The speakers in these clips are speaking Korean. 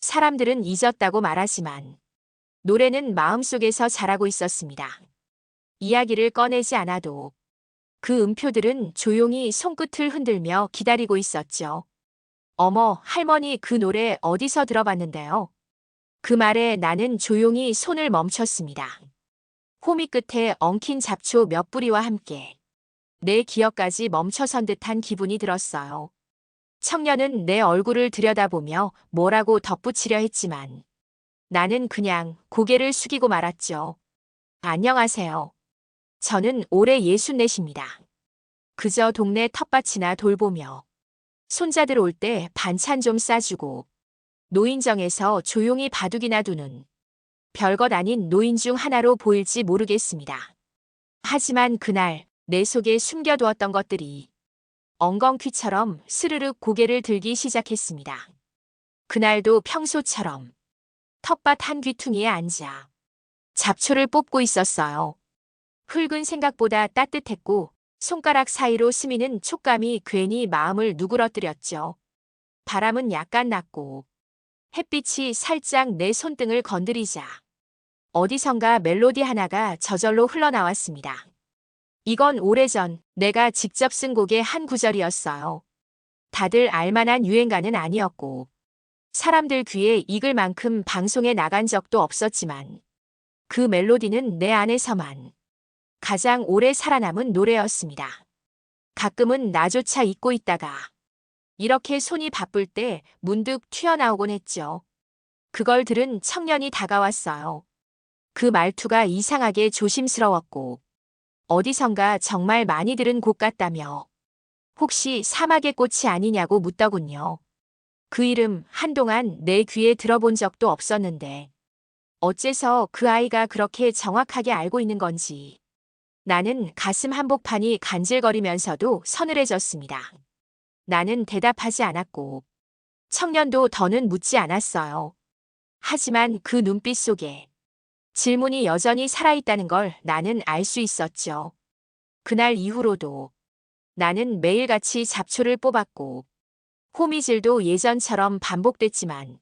사람들은 잊었다고 말하지만 노래는 마음속에서 자라고 있었습니다. 이야기를 꺼내지 않아도 그 음표들은 조용히 손끝을 흔들며 기다리고 있었죠. 어머, 할머니 그 노래 어디서 들어봤는데요? 그 말에 나는 조용히 손을 멈췄습니다. 호미 끝에 엉킨 잡초 몇 뿌리와 함께 내 기억까지 멈춰선 듯한 기분이 들었어요. 청년은 내 얼굴을 들여다보며 뭐라고 덧붙이려 했지만 나는 그냥 고개를 숙이고 말았죠. 안녕하세요. 저는 올해 64입니다. 그저 동네 텃밭이나 돌보며 손자들 올 때 반찬 좀 싸주고 노인정에서 조용히 바둑이나 두는 별것 아닌 노인 중 하나로 보일지 모르겠습니다. 하지만 그날 내 속에 숨겨두었던 것들이 엉겅퀴처럼 스르륵 고개를 들기 시작했습니다. 그날도 평소처럼 텃밭 한 귀퉁이에 앉아 잡초를 뽑고 있었어요. 흙은 생각보다 따뜻했고 손가락 사이로 스미는 촉감이 괜히 마음을 누그러뜨렸죠. 바람은 약간 났고 햇빛이 살짝 내 손등을 건드리자 어디선가 멜로디 하나가 저절로 흘러나왔습니다. 이건 오래전 내가 직접 쓴 곡의 한 구절이었어요. 다들 알만한 유행가는 아니었고 사람들 귀에 익을 만큼 방송에 나간 적도 없었지만 그 멜로디는 내 안에서만 가장 오래 살아남은 노래였습니다. 가끔은 나조차 잊고 있다가 이렇게 손이 바쁠 때 문득 튀어나오곤 했죠. 그걸 들은 청년이 다가왔어요. 그 말투가 이상하게 조심스러웠고 어디선가 정말 많이 들은 곡 같다며 혹시 사막의 꽃이 아니냐고 묻더군요. 그 이름 한동안 내 귀에 들어본 적도 없었는데 어째서 그 아이가 그렇게 정확하게 알고 있는 건지 나는 가슴 한복판이 간질거리면서도 서늘해졌습니다. 나는 대답하지 않았고 청년도 더는 묻지 않았어요. 하지만 그 눈빛 속에 질문이 여전히 살아있다는 걸 나는 알 수 있었죠. 그날 이후로도 나는 매일같이 잡초를 뽑았고 호미질도 예전처럼 반복됐지만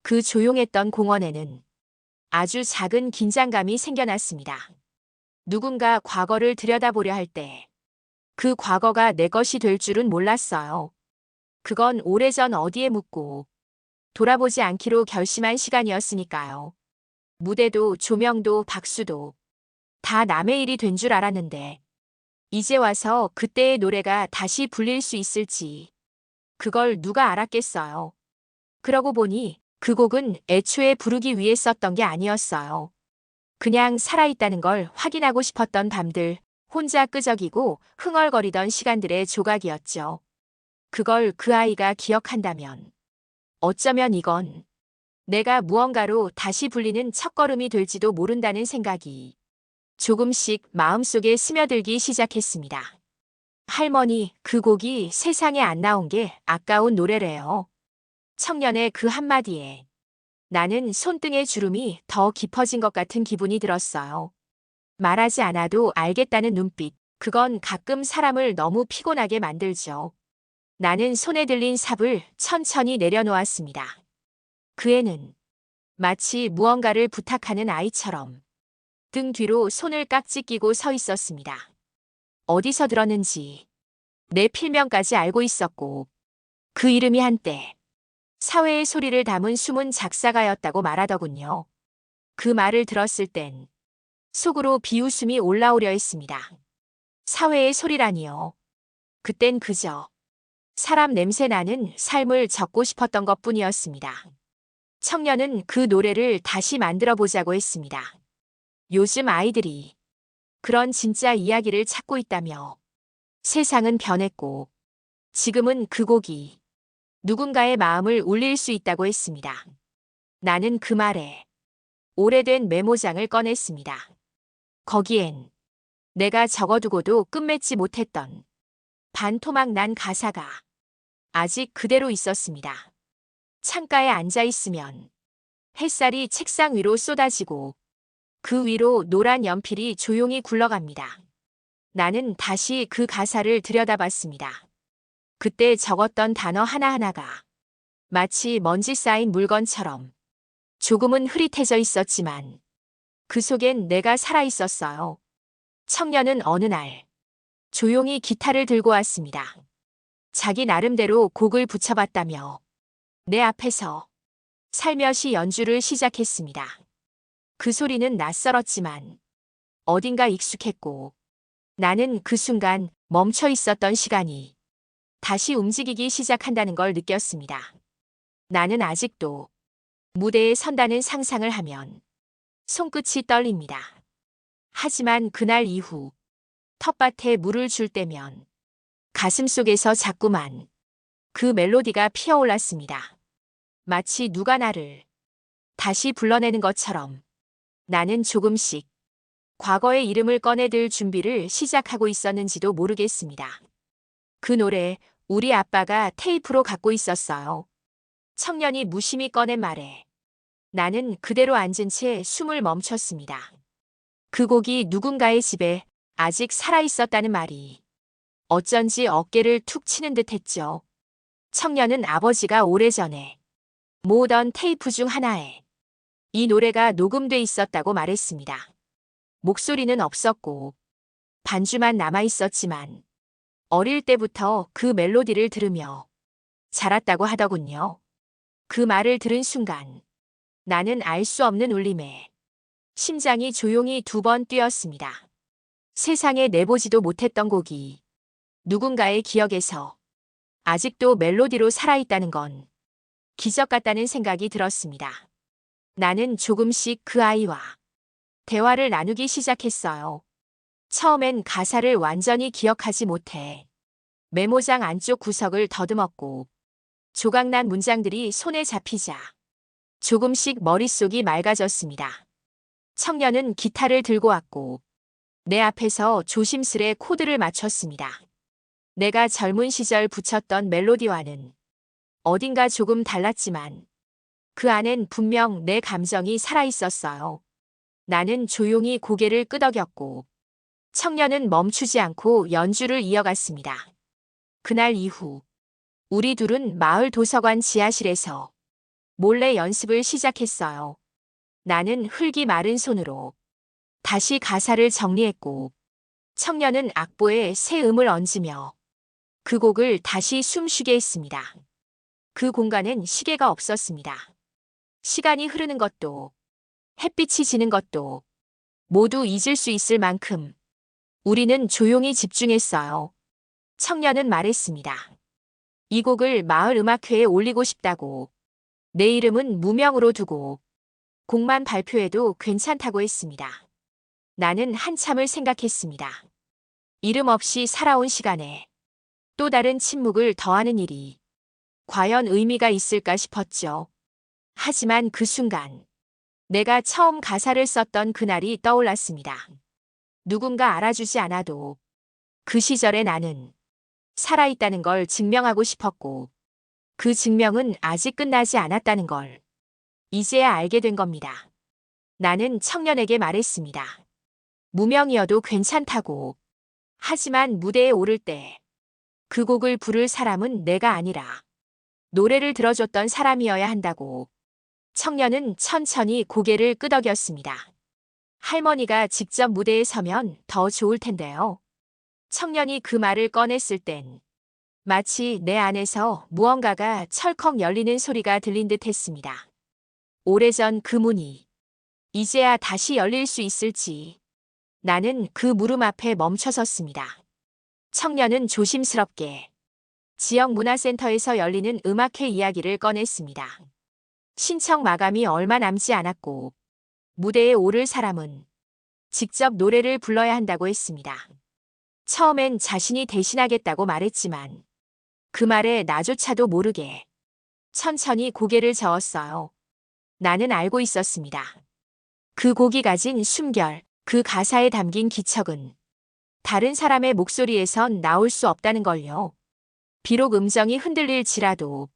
그 조용했던 공원에는 아주 작은 긴장감이 생겨났습니다. 누군가 과거를 들여다보려 할 때 그 과거가 내 것이 될 줄은 몰랐어요. 그건 오래전 어디에 묻고 돌아보지 않기로 결심한 시간이었으니까요. 무대도 조명도 박수도 다 남의 일이 된 줄 알았는데 이제 와서 그때의 노래가 다시 불릴 수 있을지 그걸 누가 알았겠어요. 그러고 보니 그 곡은 애초에 부르기 위해 썼던 게 아니었어요. 그냥 살아있다는 걸 확인하고 싶었던 밤들, 혼자 끄적이고 흥얼거리던 시간들의 조각이었죠. 그걸 그 아이가 기억한다면 어쩌면 이건 내가 무언가로 다시 불리는 첫걸음이 될지도 모른다는 생각이 조금씩 마음속에 스며들기 시작했습니다. 할머니, 그 곡이 세상에 안 나온 게 아까운 노래래요. 청년의 그 한마디에 나는 손등의 주름이 더 깊어진 것 같은 기분이 들었어요. 말하지 않아도 알겠다는 눈빛, 그건 가끔 사람을 너무 피곤하게 만들죠. 나는 손에 들린 삽을 천천히 내려놓았습니다. 그 애는 마치 무언가를 부탁하는 아이처럼 등 뒤로 손을 깍지 끼고 서 있었습니다. 어디서 들었는지 내 필명까지 알고 있었고 그 이름이 한때 사회의 소리를 담은 숨은 작사가였다고 말하더군요. 그 말을 들었을 땐 속으로 비웃음이 올라오려 했습니다. 사회의 소리라니요. 그땐 그저 사람 냄새 나는 삶을 적고 싶었던 것뿐이었습니다. 청년은 그 노래를 다시 만들어 보자고 했습니다. 요즘 아이들이 그런 진짜 이야기를 찾고 있다며 세상은 변했고 지금은 그 곡이 누군가의 마음을 울릴 수 있다고 했습니다. 나는 그 말에 오래된 메모장을 꺼냈습니다. 거기엔 내가 적어두고도 끝맺지 못했던 반토막 난 가사가 아직 그대로 있었습니다. 창가에 앉아 있으면 햇살이 책상 위로 쏟아지고 그 위로 노란 연필이 조용히 굴러갑니다. 나는 다시 그 가사를 들여다봤습니다. 그때 적었던 단어 하나하나가 마치 먼지 쌓인 물건처럼 조금은 흐릿해져 있었지만 그 속엔 내가 살아 있었어요. 청년은 어느 날 조용히 기타를 들고 왔습니다. 자기 나름대로 곡을 붙여봤다며 내 앞에서 살며시 연주를 시작했습니다. 그 소리는 낯설었지만 어딘가 익숙했고 나는 그 순간 멈춰 있었던 시간이 다시 움직이기 시작한다는 걸 느꼈습니다. 나는 아직도 무대에 선다는 상상을 하면 손끝이 떨립니다. 하지만 그날 이후 텃밭에 물을 줄 때면 가슴속에서 자꾸만 그 멜로디가 피어올랐습니다. 마치 누가 나를 다시 불러내는 것처럼 나는 조금씩 과거의 이름을 꺼내들 준비를 시작하고 있었는지도 모르겠습니다. 그 노래 우리 아빠가 테이프로 갖고 있었어요. 청년이 무심히 꺼낸 말에 나는 그대로 앉은 채 숨을 멈췄습니다. 그 곡이 누군가의 집에 아직 살아있었다는 말이 어쩐지 어깨를 툭 치는 듯 했죠. 청년은 아버지가 오래전에 모으던 테이프 중 하나에 이 노래가 녹음돼 있었다고 말했습니다. 목소리는 없었고 반주만 남아 있었지만 어릴 때부터 그 멜로디를 들으며 자랐다고 하더군요. 그 말을 들은 순간 나는 알 수 없는 울림에 심장이 조용히 2번 뛰었습니다. 세상에 내보지도 못했던 곡이 누군가의 기억에서 아직도 멜로디로 살아있다는 건 기적 같다는 생각이 들었습니다. 나는 조금씩 그 아이와 대화를 나누기 시작했어요. 처음엔 가사를 완전히 기억하지 못해 메모장 안쪽 구석을 더듬었고 조각난 문장들이 손에 잡히자 조금씩 머릿속이 맑아졌습니다. 청년은 기타를 들고 왔고 내 앞에서 조심스레 코드를 맞췄습니다. 내가 젊은 시절 붙였던 멜로디와는 어딘가 조금 달랐지만 그 안엔 분명 내 감정이 살아있었어요. 나는 조용히 고개를 끄덕였고 청년은 멈추지 않고 연주를 이어갔습니다. 그날 이후 우리 둘은 마을 도서관 지하실에서 몰래 연습을 시작했어요. 나는 흙이 마른 손으로 다시 가사를 정리했고 청년은 악보에 새 음을 얹으며 그 곡을 다시 숨쉬게 했습니다. 그 공간엔 시계가 없었습니다. 시간이 흐르는 것도 햇빛이 지는 것도 모두 잊을 수 있을 만큼 우리는 조용히 집중했어요. 청년은 말했습니다. 이 곡을 마을 음악회에 올리고 싶다고. 내 이름은 무명으로 두고 곡만 발표해도 괜찮다고 했습니다. 나는 한참을 생각했습니다. 이름 없이 살아온 시간에 또 다른 침묵을 더하는 일이 과연 의미가 있을까 싶었죠. 하지만 그 순간 내가 처음 가사를 썼던 그날이 떠올랐습니다. 누군가 알아주지 않아도 그 시절의 나는 살아있다는 걸 증명하고 싶었고 그 증명은 아직 끝나지 않았다는 걸 이제야 알게 된 겁니다. 나는 청년에게 말했습니다. 무명이어도 괜찮다고. 하지만 무대에 오를 때 그 곡을 부를 사람은 내가 아니라 노래를 들어줬던 사람이어야 한다고. 청년은 천천히 고개를 끄덕였습니다. 할머니가 직접 무대에 서면 더 좋을 텐데요. 청년이 그 말을 꺼냈을 땐 마치 내 안에서 무언가가 철컥 열리는 소리가 들린 듯 했습니다. 오래전 그 문이 이제야 다시 열릴 수 있을지. 나는 그 무릎 앞에 멈춰섰습니다. 청년은 조심스럽게 지역 문화센터에서 열리는 음악회 이야기를 꺼냈습니다. 신청 마감이 얼마 남지 않았고 무대에 오를 사람은 직접 노래를 불러야 한다고 했습니다. 처음엔 자신이 대신하겠다고 말했지만 그 말에 나조차도 모르게 천천히 고개를 저었어요. 나는 알고 있었습니다. 그 곡이 가진 숨결, 그 가사에 담긴 기척은 다른 사람의 목소리에선 나올 수 없다는 걸요. 비록 음정이 흔들릴지라도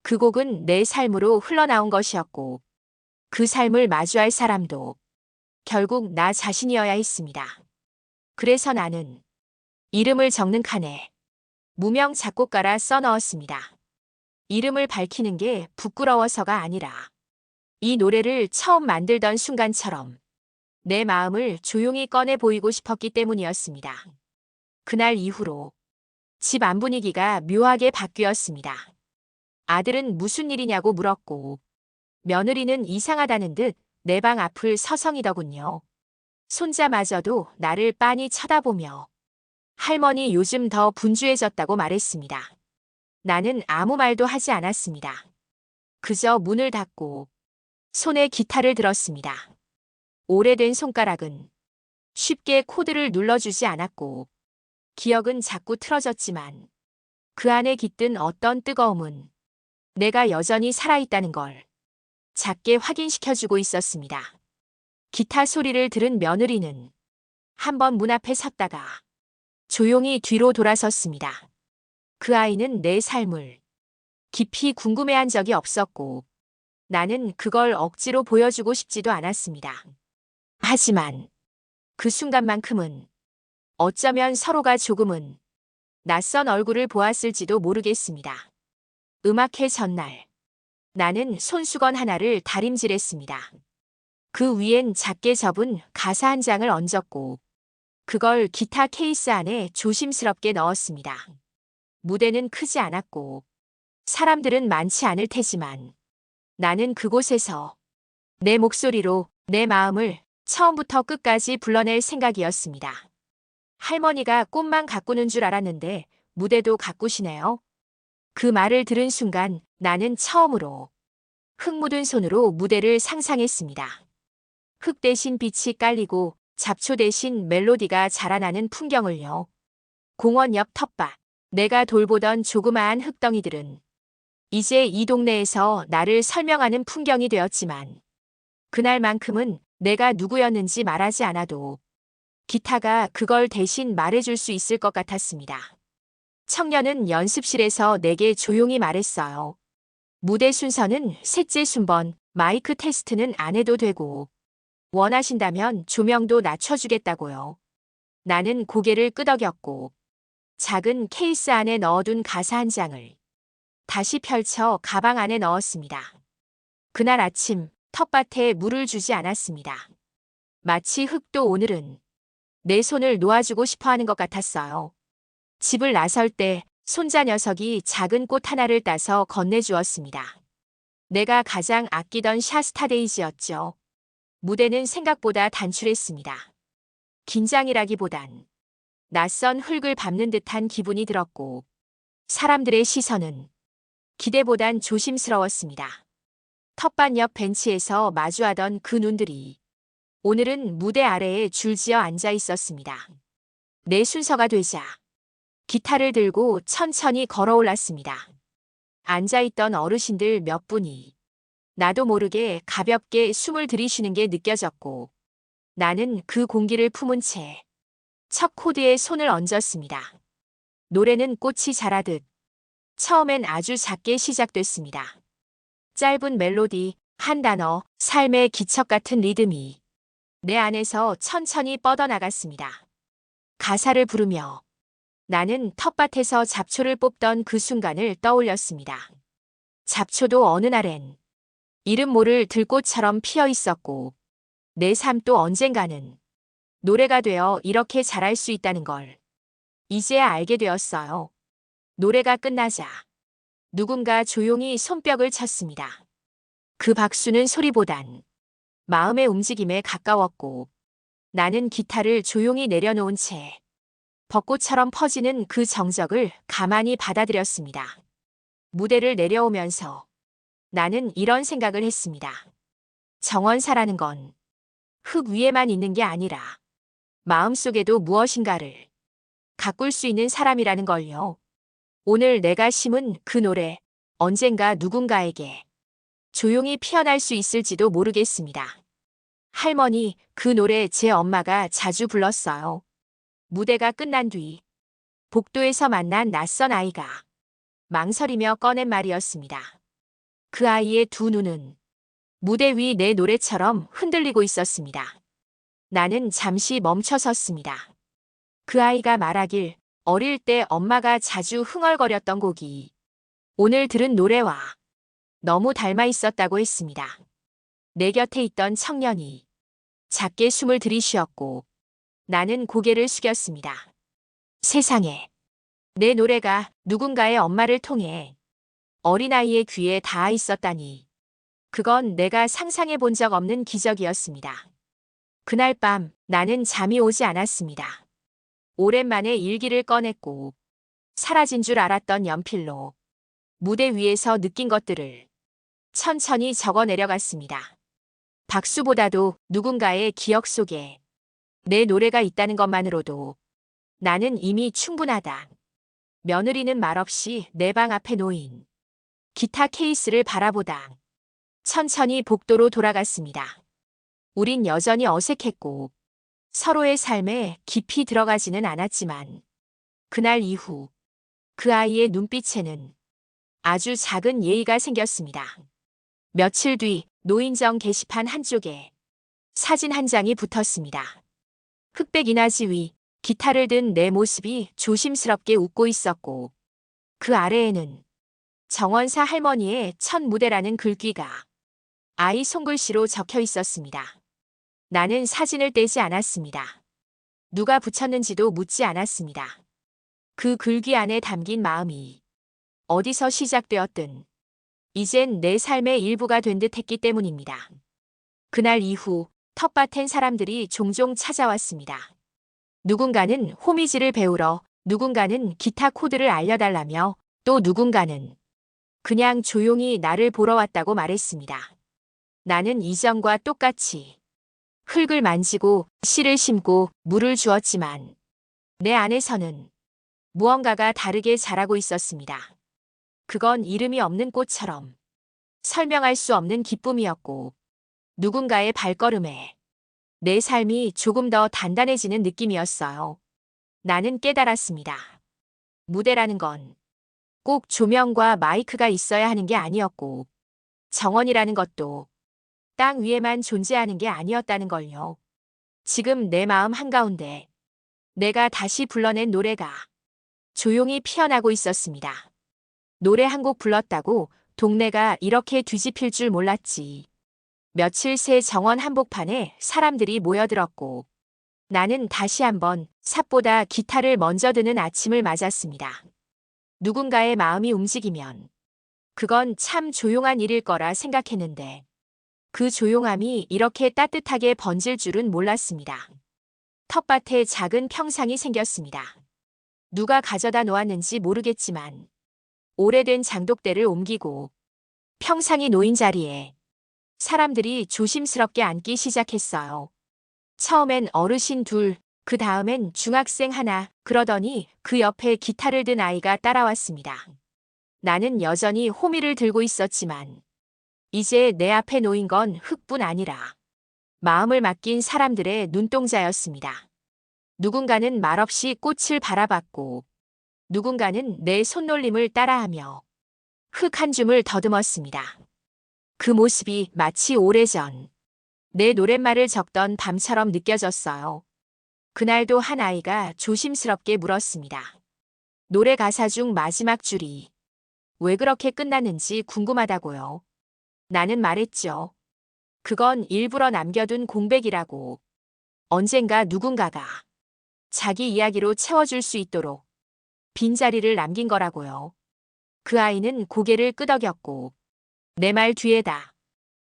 그 곡은 내 삶으로 흘러나온 것이었고 그 삶을 마주할 사람도 결국 나 자신이어야 했습니다. 그래서 나는 이름을 적는 칸에 무명 작곡가라 써넣었습니다. 이름을 밝히는 게 부끄러워서가 아니라 이 노래를 처음 만들던 순간처럼 내 마음을 조용히 꺼내 보이고 싶었기 때문이었습니다. 그날 이후로 집 안 분위기가 묘하게 바뀌었습니다. 아들은 무슨 일이냐고 물었고 며느리는 이상하다는 듯 내 방 앞을 서성이더군요. 손자마저도 나를 빤히 쳐다보며 할머니 요즘 더 분주해졌다고 말했습니다. 나는 아무 말도 하지 않았습니다. 그저 문을 닫고 손에 기타를 들었습니다. 오래된 손가락은 쉽게 코드를 눌러주지 않았고 기억은 자꾸 틀어졌지만 그 안에 깃든 어떤 뜨거움은 내가 여전히 살아있다는 걸 작게 확인시켜주고 있었습니다. 기타 소리를 들은 며느리는 한번 문 앞에 섰다가 조용히 뒤로 돌아섰습니다. 그 아이는 내 삶을 깊이 궁금해한 적이 없었고 나는 그걸 억지로 보여주고 싶지도 않았습니다. 하지만 그 순간만큼은 어쩌면 서로가 조금은 낯선 얼굴을 보았을지도 모르겠습니다. 음악회 전날 나는 손수건 하나를 다림질했습니다. 그 위엔 작게 접은 가사 한 장을 얹었고 그걸 기타 케이스 안에 조심스럽게 넣었습니다. 무대는 크지 않았고 사람들은 많지 않을 테지만 나는 그곳에서 내 목소리로 내 마음을 처음부터 끝까지 불러낼 생각이었습니다. 할머니가 꽃만 가꾸는 줄 알았는데 무대도 가꾸시네요. 그 말을 들은 순간 나는 처음으로 흙 묻은 손으로 무대를 상상했습니다. 흙 대신 빛이 깔리고 잡초 대신 멜로디가 자라나는 풍경을요. 공원 옆 텃밭, 내가 돌보던 조그마한 흙덩이들은 이제 이 동네에서 나를 설명하는 풍경이 되었지만 그날만큼은 내가 누구였는지 말하지 않아도 기타가 그걸 대신 말해줄 수 있을 것 같았습니다. 청년은 연습실에서 내게 조용히 말했어요. 무대 순서는 셋째 순번, 마이크 테스트는 안 해도 되고 원하신다면 조명도 낮춰주겠다고요. 나는 고개를 끄덕였고 작은 케이스 안에 넣어둔 가사 한 장을 다시 펼쳐 가방 안에 넣었습니다. 그날 아침 텃밭에 물을 주지 않았습니다. 마치 흙도 오늘은 내 손을 놓아주고 싶어하는 것 같았어요. 집을 나설 때 손자 녀석이 작은 꽃 하나를 따서 건네주었습니다. 내가 가장 아끼던 샤스타데이지였죠. 무대는 생각보다 단출했습니다. 긴장이라기보단 낯선 흙을 밟는 듯한 기분이 들었고 사람들의 시선은 기대보단 조심스러웠습니다. 텃밭 옆 벤치에서 마주하던 그 눈들이 오늘은 무대 아래에 줄지어 앉아 있었습니다. 내 순서가 되자 기타를 들고 천천히 걸어올랐습니다. 앉아있던 어르신들 몇 분이 나도 모르게 가볍게 숨을 들이쉬는 게 느껴졌고 나는 그 공기를 품은 채 첫 코드에 손을 얹었습니다. 노래는 꽃이 자라듯 처음엔 아주 작게 시작됐습니다. 짧은 멜로디, 한 단어, 삶의 기척 같은 리듬이 내 안에서 천천히 뻗어나갔습니다. 가사를 부르며 나는 텃밭에서 잡초를 뽑던 그 순간을 떠올렸습니다. 잡초도 어느 날엔 이름 모를 들꽃처럼 피어 있었고 내 삶도 언젠가는 노래가 되어 이렇게 자랄 수 있다는 걸 이제야 알게 되었어요. 노래가 끝나자 누군가 조용히 손뼉을 쳤습니다. 그 박수는 소리보단 마음의 움직임에 가까웠고 나는 기타를 조용히 내려놓은 채 벚꽃처럼 퍼지는 그 정적을 가만히 받아들였습니다. 무대를 내려오면서 나는 이런 생각을 했습니다. 정원사라는 건 흙 위에만 있는 게 아니라 마음속에도 무엇인가를 가꿀 수 있는 사람이라는 걸요. 오늘 내가 심은 그 노래 언젠가 누군가에게 조용히 피어날 수 있을지도 모르겠습니다. 할머니, 그 노래 제 엄마가 자주 불렀어요. 무대가 끝난 뒤 복도에서 만난 낯선 아이가 망설이며 꺼낸 말이었습니다. 그 아이의 두 눈은 무대 위 내 노래처럼 흔들리고 있었습니다. 나는 잠시 멈춰 섰습니다. 그 아이가 말하길 어릴 때 엄마가 자주 흥얼거렸던 곡이 오늘 들은 노래와 너무 닮아 있었다고 했습니다. 내 곁에 있던 청년이 작게 숨을 들이쉬었고 나는 고개를 숙였습니다. 세상에, 내 노래가 누군가의 엄마를 통해 어린아이의 귀에 닿아 있었다니. 그건 내가 상상해 본 적 없는 기적이었습니다. 그날 밤 나는 잠이 오지 않았습니다. 오랜만에 일기를 꺼냈고 사라진 줄 알았던 연필로 무대 위에서 느낀 것들을 천천히 적어 내려갔습니다. 박수보다도 누군가의 기억 속에 내 노래가 있다는 것만으로도 나는 이미 충분하다. 며느리는 말없이 내 방 앞에 놓인 기타 케이스를 바라보다 천천히 복도로 돌아갔습니다. 우린 여전히 어색했고 서로의 삶에 깊이 들어가지는 않았지만 그날 이후 그 아이의 눈빛에는 아주 작은 예의가 생겼습니다. 며칠 뒤 노인정 게시판 한쪽에 사진 한 장이 붙었습니다. 흑백 인화지 위 기타를 든 내 모습이 조심스럽게 웃고 있었고 그 아래에는 정원사 할머니의 첫 무대라는 글귀가 아이 손글씨로 적혀 있었습니다. 나는 사진을 떼지 않았습니다. 누가 붙였는지도 묻지 않았습니다. 그 글귀 안에 담긴 마음이 어디서 시작되었든 이젠 내 삶의 일부가 된 듯 했기 때문입니다. 그날 이후 텃밭엔 사람들이 종종 찾아왔습니다. 누군가는 호미질을 배우러, 누군가는 기타 코드를 알려달라며 또 누군가는 그냥 조용히 나를 보러 왔다고 말했습니다. 나는 이전과 똑같이 흙을 만지고 씨를 심고 물을 주었지만 내 안에서는 무언가가 다르게 자라고 있었습니다. 그건 이름이 없는 꽃처럼 설명할 수 없는 기쁨이었고 누군가의 발걸음에 내 삶이 조금 더 단단해지는 느낌이었어요. 나는 깨달았습니다. 무대라는 건 꼭 조명과 마이크가 있어야 하는 게 아니었고 정원이라는 것도 땅 위에만 존재하는 게 아니었다는 걸요. 지금 내 마음 한가운데 내가 다시 불러낸 노래가 조용히 피어나고 있었습니다. 노래 한 곡 불렀다고 동네가 이렇게 뒤집힐 줄 몰랐지. 며칠 새 정원 한복판에 사람들이 모여들었고 나는 다시 한번 삽보다 기타를 먼저 드는 아침을 맞았습니다. 누군가의 마음이 움직이면 그건 참 조용한 일일 거라 생각했는데 그 조용함이 이렇게 따뜻하게 번질 줄은 몰랐습니다. 텃밭에 작은 평상이 생겼습니다. 누가 가져다 놓았는지 모르겠지만 오래된 장독대를 옮기고 평상이 놓인 자리에 사람들이 조심스럽게 앉기 시작했어요. 처음엔 어르신 둘, 그 다음엔 중학생 하나, 그러더니 그 옆에 기타를 든 아이가 따라왔습니다. 나는 여전히 호미를 들고 있었지만 이제 내 앞에 놓인 건 흙뿐 아니라 마음을 맡긴 사람들의 눈동자였습니다. 누군가는 말없이 꽃을 바라봤고 누군가는 내 손놀림을 따라하며 흙 한 줌을 더듬었습니다. 그 모습이 마치 오래전 내 노랫말을 적던 밤처럼 느껴졌어요. 그날도 한 아이가 조심스럽게 물었습니다. 노래 가사 중 마지막 줄이 왜 그렇게 끝났는지 궁금하다고요. 나는 말했죠. 그건 일부러 남겨둔 공백이라고. 언젠가 누군가가 자기 이야기로 채워줄 수 있도록 빈자리를 남긴 거라고요. 그 아이는 고개를 끄덕였고 내 말 뒤에다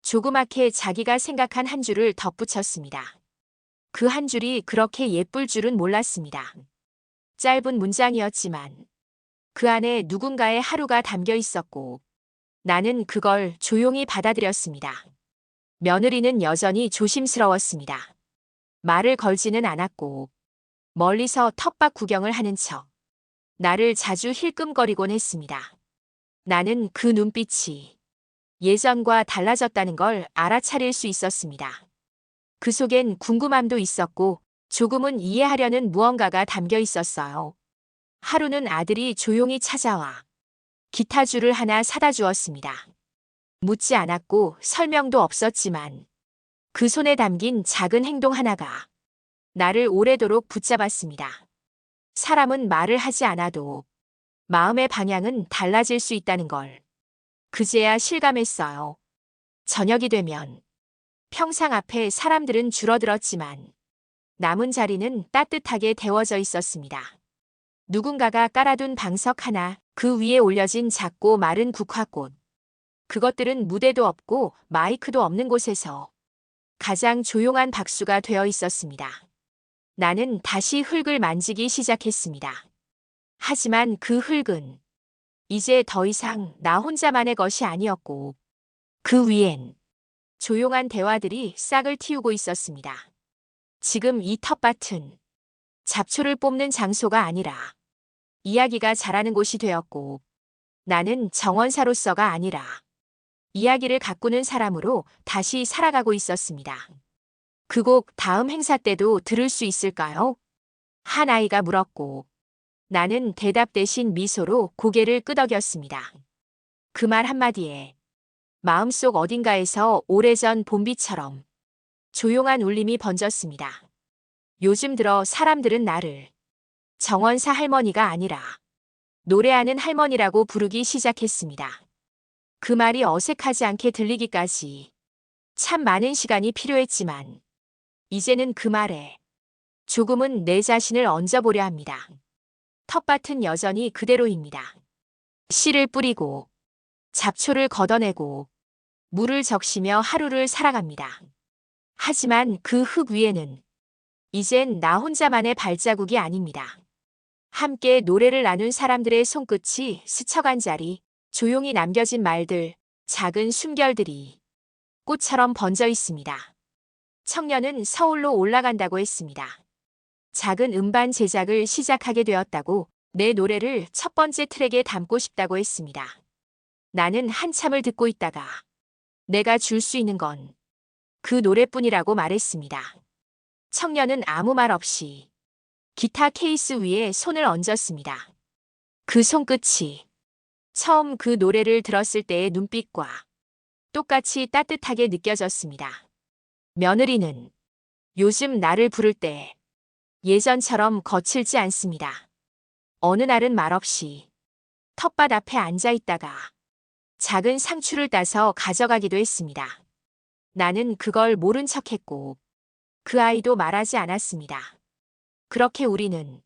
조그맣게 자기가 생각한 한 줄을 덧붙였습니다. 그 한 줄이 그렇게 예쁠 줄은 몰랐습니다. 짧은 문장이었지만 그 안에 누군가의 하루가 담겨 있었고 나는 그걸 조용히 받아들였습니다. 며느리는 여전히 조심스러웠습니다. 말을 걸지는 않았고 멀리서 텃밭 구경을 하는 척 나를 자주 힐끔거리곤 했습니다. 나는 그 눈빛이 예전과 달라졌다는 걸 알아차릴 수 있었습니다. 그 속엔 궁금함도 있었고 조금은 이해하려는 무언가가 담겨 있었어요. 하루는 아들이 조용히 찾아와 기타줄을 하나 사다 주었습니다. 묻지 않았고 설명도 없었지만 그 손에 담긴 작은 행동 하나가 나를 오래도록 붙잡았습니다. 사람은 말을 하지 않아도 마음의 방향은 달라질 수 있다는 걸 그제야 실감했어요. 저녁이 되면 평상 앞에 사람들은 줄어들었지만 남은 자리는 따뜻하게 데워져 있었습니다. 누군가가 깔아둔 방석 하나, 그 위에 올려진 작고 마른 국화꽃. 그것들은 무대도 없고 마이크도 없는 곳에서 가장 조용한 박수가 되어 있었습니다. 나는 다시 흙을 만지기 시작했습니다. 하지만 그 흙은 이제 더 이상 나 혼자만의 것이 아니었고 그 위엔 조용한 대화들이 싹을 틔우고 있었습니다. 지금 이 텃밭은 잡초를 뽑는 장소가 아니라 이야기가 자라는 곳이 되었고 나는 정원사로서가 아니라 이야기를 가꾸는 사람으로 다시 살아가고 있었습니다. 그 곡 다음 행사 때도 들을 수 있을까요? 한 아이가 물었고 나는 대답 대신 미소로 고개를 끄덕였습니다. 그 말 한마디에 마음속 어딘가에서 오래전 봄비처럼 조용한 울림이 번졌습니다. 요즘 들어 사람들은 나를 정원사 할머니가 아니라 노래하는 할머니라고 부르기 시작했습니다. 그 말이 어색하지 않게 들리기까지 참 많은 시간이 필요했지만 이제는 그 말에 조금은 내 자신을 얹어보려 합니다. 텃밭은 여전히 그대로입니다. 씨를 뿌리고 잡초를 걷어내고 물을 적시며 하루를 살아갑니다. 하지만 그 흙 위에는 이젠 나 혼자만의 발자국이 아닙니다. 함께 노래를 나눈 사람들의 손끝이 스쳐간 자리, 조용히 남겨진 말들, 작은 숨결들이 꽃처럼 번져 있습니다. 청년은 서울로 올라간다고 했습니다. 작은 음반 제작을 시작하게 되었다고 내 노래를 첫 번째 트랙에 담고 싶다고 했습니다. 나는 한참을 듣고 있다가 내가 줄 수 있는 건 그 노래뿐이라고 말했습니다. 청년은 아무 말 없이 기타 케이스 위에 손을 얹었습니다. 그 손끝이 처음 그 노래를 들었을 때의 눈빛과 똑같이 따뜻하게 느껴졌습니다. 며느리는 요즘 나를 부를 때 예전처럼 거칠지 않습니다. 어느 날은 말없이 텃밭 앞에 앉아 있다가 작은 상추를 따서 가져가기도 했습니다. 나는 그걸 모른 척했고 그 아이도 말하지 않았습니다. 그렇게 우리는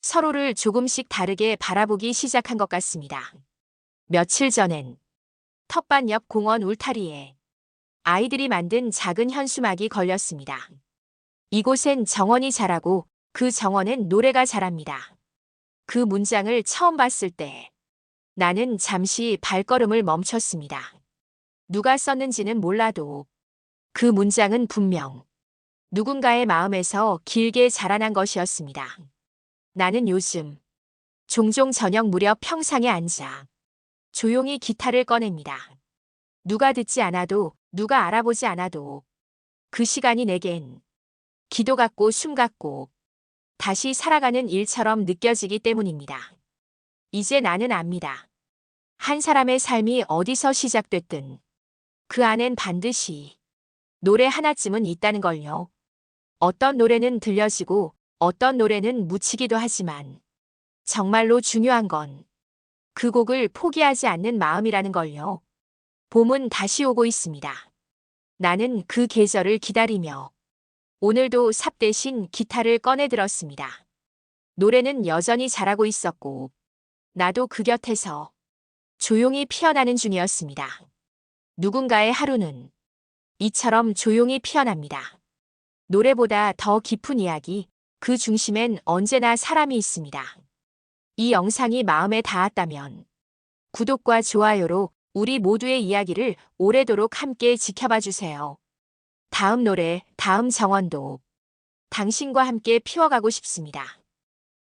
서로를 조금씩 다르게 바라보기 시작한 것 같습니다. 며칠 전엔 텃밭 옆 공원 울타리에 아이들이 만든 작은 현수막이 걸렸습니다. 이곳엔 정원이 자라고 그 정원엔 노래가 자랍니다. 그 문장을 처음 봤을 때 나는 잠시 발걸음을 멈췄습니다. 누가 썼는지는 몰라도 그 문장은 분명 누군가의 마음에서 길게 자라난 것이었습니다. 나는 요즘 종종 저녁 무렵 평상에 앉아 조용히 기타를 꺼냅니다. 누가 듣지 않아도 누가 알아보지 않아도 그 시간이 내겐 기도 같고 숨 같고 다시 살아가는 일처럼 느껴지기 때문입니다. 이제 나는 압니다. 한 사람의 삶이 어디서 시작됐든 그 안엔 반드시 노래 하나쯤은 있다는 걸요. 어떤 노래는 들려지고 어떤 노래는 묻히기도 하지만 정말로 중요한 건 그 곡을 포기하지 않는 마음이라는 걸요. 봄은 다시 오고 있습니다. 나는 그 계절을 기다리며 오늘도 삽 대신 기타를 꺼내 들었습니다. 노래는 여전히 잘하고 있었고 나도 그 곁에서 조용히 피어나는 중이었습니다. 누군가의 하루는 이처럼 조용히 피어납니다. 노래보다 더 깊은 이야기, 그 중심엔 언제나 사람이 있습니다. 이 영상이 마음에 닿았다면 구독과 좋아요로 우리 모두의 이야기를 오래도록 함께 지켜봐 주세요. 다음 노래, 다음 정원도 당신과 함께 피워가고 싶습니다.